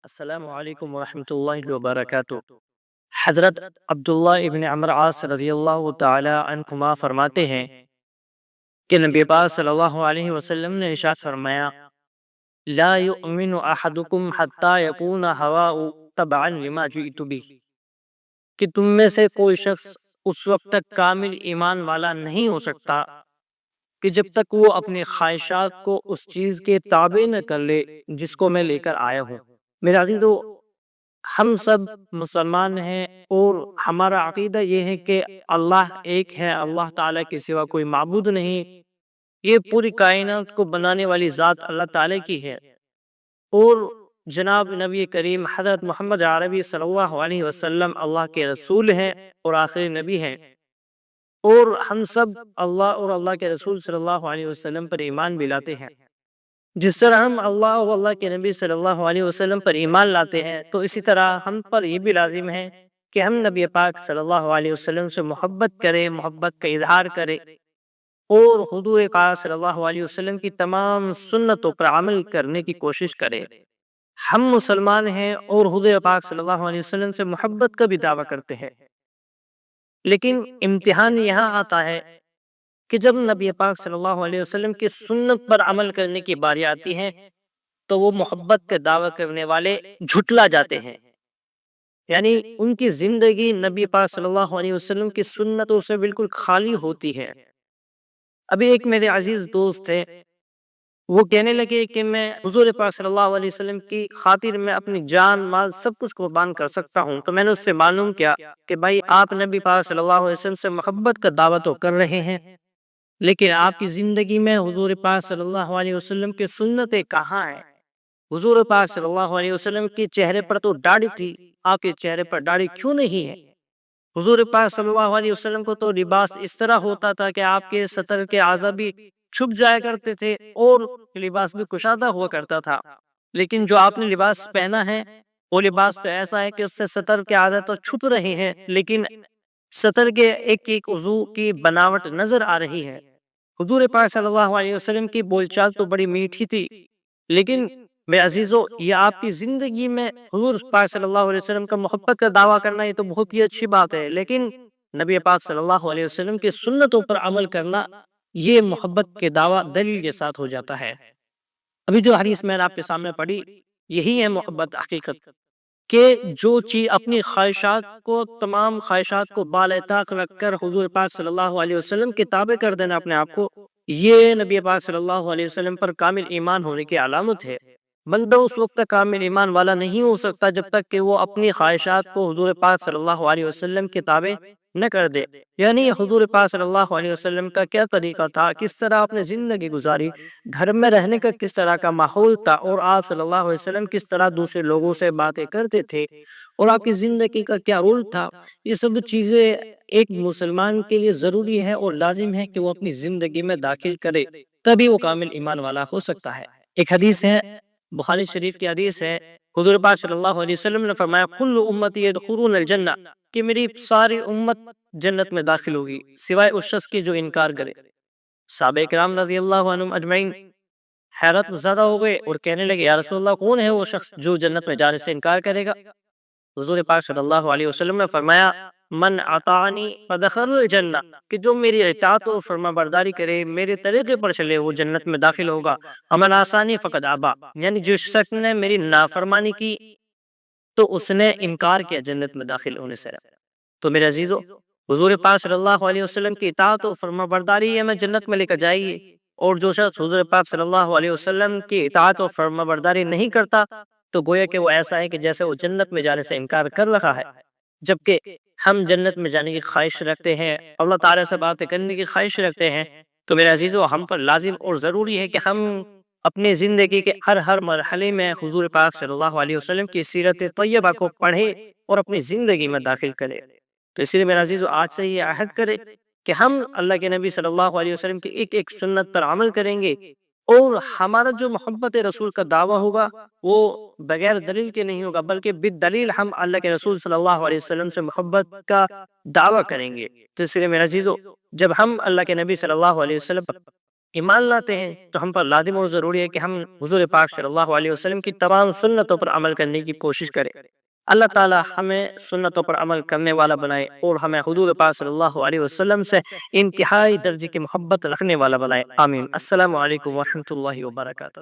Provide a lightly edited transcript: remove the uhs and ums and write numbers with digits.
السلام علیکم ورحمۃ اللہ وبرکاتہ۔ حضرت عبداللہ ابن عمرو عاص رضی اللہ تعالی عنہما فرماتے ہیں کہ نبی پاک صلی اللہ علیہ وسلم نے ارشاد فرمایا: لا یؤمن احدکم حتی یکون ہواؤہ تبعا لما جئت بہ، کہ تم میں سے کوئی شخص اس وقت تک کامل ایمان والا نہیں ہو سکتا کہ جب تک وہ اپنی خواہشات کو اس چیز کے تابع نہ کر لے جس کو میں لے کر آیا ہوں۔ میرے عزیزو، ہم سب مسلمان ہیں اور ہمارا عقیدہ یہ ہے کہ اللہ ایک ہے، اللہ تعالیٰ کے سوا کوئی معبود نہیں۔ یہ پوری کائنات کو بنانے والی ذات اللہ تعالیٰ کی ہے، اور جناب نبی کریم حضرت محمد عربی صلی اللہ علیہ وسلم اللہ کے رسول ہیں اور آخری نبی ہیں، اور ہم سب اللہ اور اللہ کے رسول صلی اللہ علیہ وسلم پر ایمان بھی لاتے ہیں۔ جس طرح ہم اللہ اور اللہ کے نبی صلی اللہ علیہ وسلم پر ایمان لاتے ہیں، تو اسی طرح ہم پر یہ بھی لازم ہے کہ ہم نبی پاک صلی اللہ علیہ وسلم سے محبت کریں، محبت کا اظہار کریں، اور حضور پاک صلی اللہ علیہ وسلم کی تمام سنتوں پر عمل کرنے کی کوشش کریں۔ ہم مسلمان ہیں اور حضور پاک صلی اللہ علیہ وسلم سے محبت کا بھی دعویٰ کرتے ہیں، لیکن امتحان یہاں آتا ہے کہ جب نبی پاک صلی اللہ علیہ وسلم کی سنت پر عمل کرنے کی باری آتی ہے تو وہ محبت کا دعویٰ کرنے والے جھٹلا جاتے ہیں، یعنی ان کی زندگی نبی پاک صلی اللہ علیہ وسلم کی سنتوں سے بالکل خالی ہوتی ہے۔ ابھی ایک میرے عزیز دوست ہے، وہ کہنے لگے کہ میں حضور پاک صلی اللہ علیہ وسلم کی خاطر میں اپنی جان مال سب کچھ قربان کر سکتا ہوں۔ تو میں نے اس سے معلوم کیا کہ بھائی، آپ نبی پاک صلی اللہ علیہ وسلم سے محبت کا دعویٰ تو کر رہے ہیں، لیکن آپ کی زندگی میں حضور پاک صلی اللہ علیہ وسلم کی سنتیں کہاں ہیں؟ حضور پاک صلی اللہ علیہ وسلم کے چہرے پر تو داڑھی تھی، آپ کے چہرے پر داڑھی کیوں نہیں ہے؟ حضور پاک صلی اللہ علیہ وسلم کو تو لباس اس طرح ہوتا تھا کہ آپ کے سطر کے اعضاء بھی چھپ جایا کرتے تھے اور لباس بھی کشادہ ہوا کرتا تھا، لیکن جو آپ نے لباس پہنا ہے وہ لباس تو ایسا ہے کہ اس سے سطر کے اعضاء تو چھپ رہے ہیں، لیکن سطر کے ایک ایک عضو کی بناوٹ نظر آ رہی ہے۔ حضور پاک صلی اللہ علیہ وسلم کی بول چال تو بڑی میٹھی تھی، لیکن میرے عزیزو، یہ آپ کی زندگی میں حضور پاک صلی اللہ علیہ وسلم کا محبت کا دعویٰ کرنا یہ تو بہت ہی اچھی بات ہے، لیکن نبی پاک صلی اللہ علیہ وسلم کی سنتوں پر عمل کرنا یہ محبت کے دعویٰ دلیل کے ساتھ ہو جاتا ہے۔ ابھی جو حدیث میں نے آپ کے سامنے پڑھی، یہی ہے محبت حقیقت، کہ جو چیز اپنی خواہشات کو، تمام خواہشات کو بالائے طاق رکھ کر حضور پاک صلی اللہ علیہ وسلم کے تابع کر دینا اپنے آپ کو، یہ نبی پاک صلی اللہ علیہ وسلم پر کامل ایمان ہونے کی علامت ہے۔ بندہ اس وقت تک کامل ایمان والا نہیں ہو سکتا جب تک کہ وہ اپنی خواہشات کو حضور پاک صلی اللہ علیہ وسلم کے تابع نہ کر دے۔ یعنی حضور پاک صلی اللہ علیہ وسلم کا کیا طریقہ تھا، کس طرح آپ نے زندگی گزاری، گھر میں رہنے کا کس طرح کا ماحول تھا، اور آپ صلی اللہ علیہ وسلم کس طرح دوسرے لوگوں سے باتیں کرتے تھے، اور آپ کی زندگی کا کیا رول تھا، یہ سب چیزیں ایک مسلمان کے لیے ضروری ہے اور لازم ہے کہ وہ اپنی زندگی میں داخل کرے، تبھی وہ کامل ایمان والا ہو سکتا ہے۔ ایک حدیث ہے، بخاری شریف کی حدیث ہے، حضور پاک صلی اللہ علیہ وسلم نے فرمایا: کل امتی یدخلون الجنہ، کہ میری ساری امت جنت میں داخل ہوگی سوائے اس شخص کی جو انکار کرے۔ صحابہ کرام رضی اللہ عنہم اجمعین حیرت زدہ ہو گئے اور کہنے لگے: یا رسول اللہ، کون ہے وہ شخص جو جنت میں جانے سے انکار کرے گا؟ حضور پاک صلی اللہ علیہ وسلم نے فرمایا: من اطاعنی فدخل الجنہ، کہ جو میری اطاعت و فرما برداری کرے، میرے طریقے پر چلے، وہ جنت میں داخل ہوگا۔ ومن عصانی فقد ابا، یعنی جس شخص نے میری نافرمانی کی تو اس نے انکار کیا جنت میں داخل ہونے سے۔ تو میرے عزیزو، حضور پاک صلی اللہ علیہ وسلم کی اطاعت و فرما برداری ہے میں جنت میں لے کر جائیے، اور جو شخص حضور پاک صلی اللہ علیہ وسلم کی اطاعت و فرما برداری نہیں کرتا تو گویا کہ وہ ایسا ہے کہ جیسے وہ جنت میں جانے سے انکار کر رہا ہے۔ جبکہ ہم جنت میں جانے کی خواہش رکھتے ہیں، اللہ تعالیٰ سے باتیں کرنے کی خواہش رکھتے ہیں، تو میرے عزیزو، ہم پر لازم اور ضروری ہے کہ ہم اپنی زندگی کے ہر مرحلے میں حضور پاک صلی اللہ علیہ وسلم کی سیرت طیبہ کو پڑھیں اور اپنی زندگی میں داخل کریں۔ تو اسی لیے میرے عزیزو، آج سے یہ عہد کریں کہ ہم اللہ کے نبی صلی اللہ علیہ وسلم کی ایک ایک سنت پر عمل کریں گے، اور ہمارا جو محبت رسول کا دعویٰ ہوگا وہ بغیر دلیل کے نہیں ہوگا، بلکہ بالدلیل ہم اللہ کے رسول صلی اللہ علیہ وسلم سے محبت کا دعویٰ کریں گے۔ تو اس لیے میرے عزیزو، جب ہم اللہ کے نبی صلی اللہ علیہ وسلم ایمان لاتے ہیں تو ہم پر لازم اور ضروری ہے کہ ہم حضور پاک صلی اللہ علیہ وسلم کی تمام سنتوں پر عمل کرنے کی کوشش کریں۔ اللہ تعالی ہمیں سنتوں پر عمل کرنے والا بنائے اور ہمیں حضور پاک صلی اللہ علیہ وسلم سے انتہائی درجے کی محبت رکھنے والا بنائے، آمین۔ السلام علیکم ورحمۃ اللہ وبرکاتہ۔